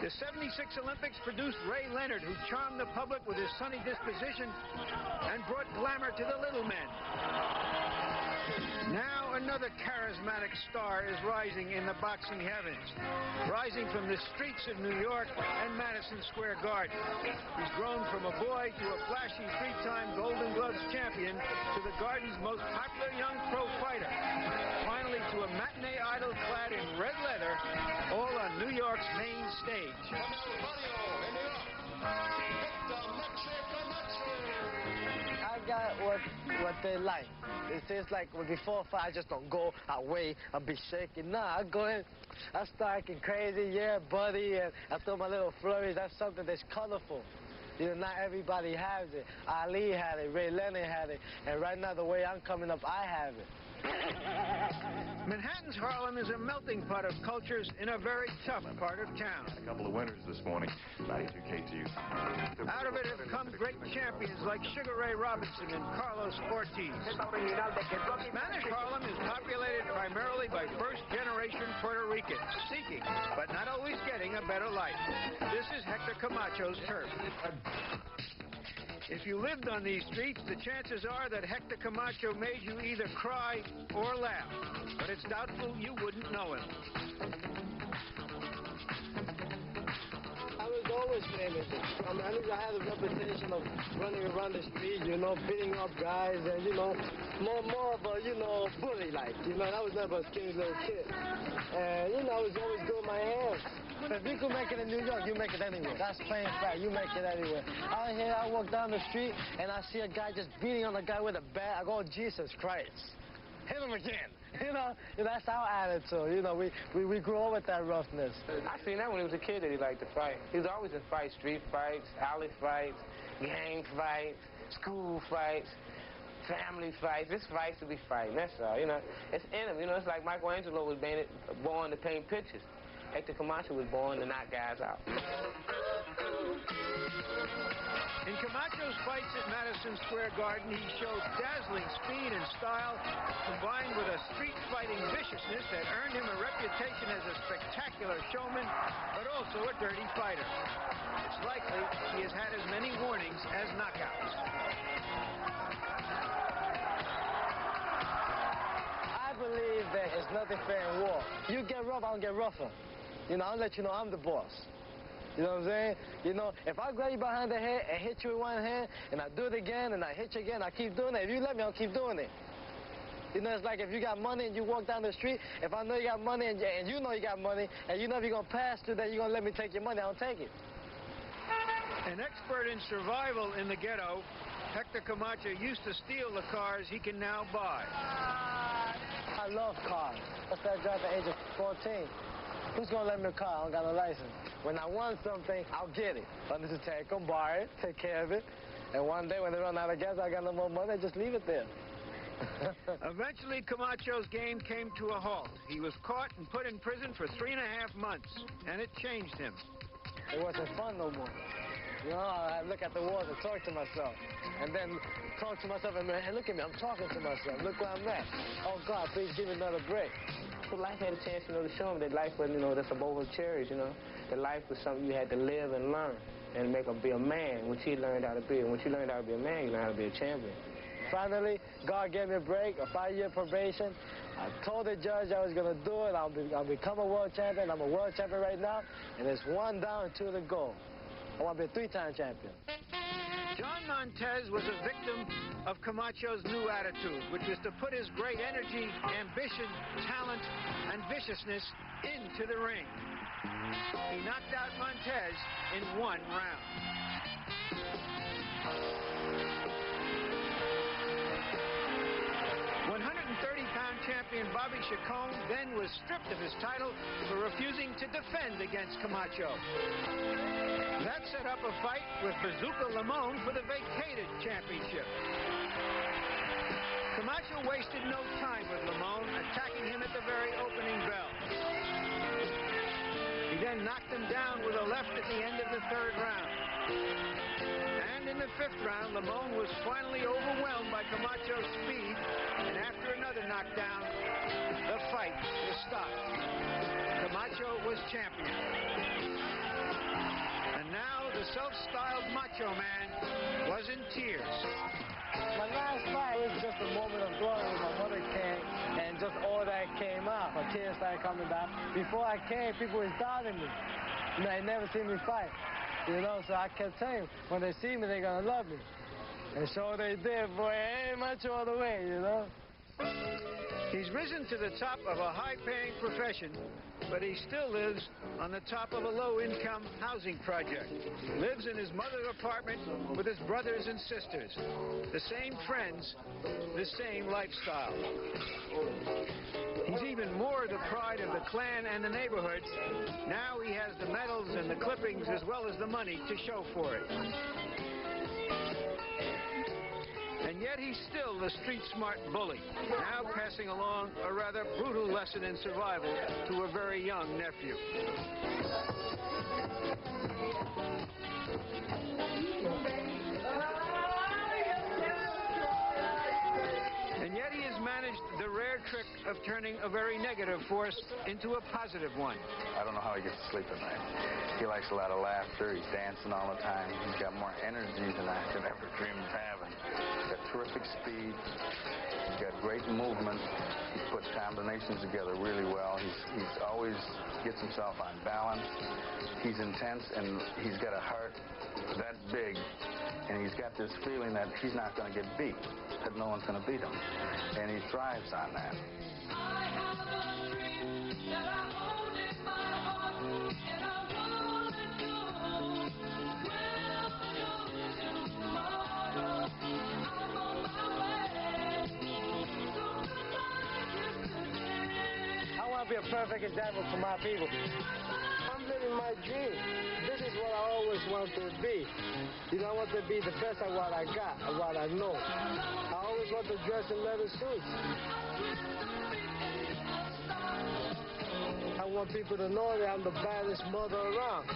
The '76 Olympics produced Ray Leonard, who charmed the public with his sunny disposition and brought glamour to the little men. Now another charismatic star is rising in the boxing heavens, rising from the streets of New York and Madison Square Garden. He's grown from a boy to a flashy three-time Golden Gloves champion to the Garden's most popular young pro fighter, finally to a matinee idol clad in red leather, all on New York's main stage. I got what they like. It's like before a fight, I just don't go away and be shaking. Nah, I go in, I start acting crazy, yeah, buddy, and I throw my little flurries. That's something that's colorful. You know, not everybody has it. Ali had it, Ray Leonard had it, and right now, the way I'm coming up, I have it. Manhattan's Harlem is a melting pot of cultures in a very tough part of town. A couple of winners this morning, 92 KTU. Out of it have come great champions like Sugar Ray Robinson and Carlos Ortiz. Spanish Harlem is populated primarily by first-generation Puerto Ricans, seeking, but not always getting, a better life. This is Hector Camacho's turf. If you lived on these streets, the chances are that Hector Camacho made you either cry or laugh, but it's doubtful you wouldn't know him. I was always famous. I mean, I had a reputation of running around the street, you know, beating up guys, and, you know, more of a, you know, bully-like. You know, I was never a skinny little kid. And, you know, I was always doing my hands. If you could make it in New York, you make it anywhere. That's plain fact. You make it anywhere. Out here, I walk down the street, and I see a guy just beating on a guy with a bat. I go, Jesus Christ. Hit him again. You know, that's our attitude. You know, we grew up with that roughness. I seen that when he was a kid that he liked to fight. He was always in fights, street fights, alley fights, gang fights, school fights, family fights. This fights to be fighting, that's all. You know, it's in him. You know, it's like Michelangelo was born to paint pictures. Hector Camacho was born to knock guys out. In Camacho's fights at Madison Square Garden, he showed dazzling speed and style, combined with a street-fighting viciousness that earned him a reputation as a spectacular showman, but also a dirty fighter. It's likely he has had as many warnings as knockouts. I believe that it's nothing fair in war. You get rough, I'll get rougher. You know, I'll let you know I'm the boss. You know what I'm saying? You know, if I grab you behind the head and hit you with one hand, and I do it again, and I hit you again, I keep doing it. If you let me, I'll keep doing it. You know, it's like if you got money and you walk down the street, if I know you got money and you know you got money, and you know if you're going to pass through that, you're going to let me take your money, I don't take it. An expert in survival in the ghetto, Hector Camacho used to steal the cars he can now buy. I love cars. I started driving at the age of 14. Who's going to let me a car? I don't got no license. When I want something, I'll get it. I just take them, buy it, take care of it. And one day when they run out of gas, I got no more money, I just leave it there. Eventually, Camacho's game came to a halt. He was caught and put in prison for 3.5 months, and it changed him. It wasn't fun no more. You know, I look at the walls and talk to myself. And then talk to myself and hey, look at me, I'm talking to myself. Look where I'm at. Oh, God, please give me another break. So life had a chance, you know, to show him that life wasn't, you know, that's a bowl of cherries, you know. That life was something you had to live and learn and make him be a man, which he learned how to be. And once you learned how to be a man, you learned how to be a champion. Finally, God gave me a break, a 5-year probation. I told the judge I was going to do it. I'll become a world champion. I'm a world champion right now. And it's 1 down, 2 to go. I want to be a 3-time champion. John Montez was a victim of Camacho's new attitude, which was to put his great energy, ambition, talent, and viciousness into the ring. He knocked out Montez in 1 round. 130-pound champion Bobby Chacon then was stripped of his title for refusing to defend against Camacho. That set up a fight with Bazooka Limon for the vacated championship. Camacho wasted no time with Limon, attacking him at the very opening bell. He then knocked him down with a left at the end of the 3rd round. And in the 5th round, Limon was finally overwhelmed by Camacho's speed, and after another knockdown, the fight was stopped. Camacho was champion. self-styled Macho Man was in tears. My last fight was just a moment of glory when my mother came and just all that came out. My tears started coming down. Before I came, people was doubting me. They never seen me fight. You know, so I kept saying, when they see me, they're going to love me. And so they did, boy. Hey, Macho all the way, you know. He's risen to the top of a high-paying profession, but he still lives on the top of a low-income housing project. Lives in his mother's apartment with his brothers and sisters. The same friends, the same lifestyle. He's even more the pride of the clan and the neighborhood. Now he has the medals and the clippings as well as the money to show for it. And yet he's still the street-smart bully, now passing along a rather brutal lesson in survival to a very young nephew. And yet he has managed the rare trick of turning a very negative force into a positive one. I don't know how he gets to sleep at night. He likes a lot of laughter. He's dancing all the time. He's got more energy than I could ever dream of having. He's got terrific speed. He's got great movement. He puts combinations together really well. He's always gets himself on balance. He's intense, and he's got a heart that big, and he's got this feeling that he's not going to get beat, that no one's going to beat him, and he thrives on that. I have a dream that I hold in my heart, and I won't let go. Welcome to tomorrow. I'm on my way. So goodbye, yesterday. I want to be a perfect example for my people. I'm living my dream. This is what I always wanted to be. You know, I want to be the best at what I got, at what I know. I always want to dress in leather suits. I want people to know that I'm the baddest mother around.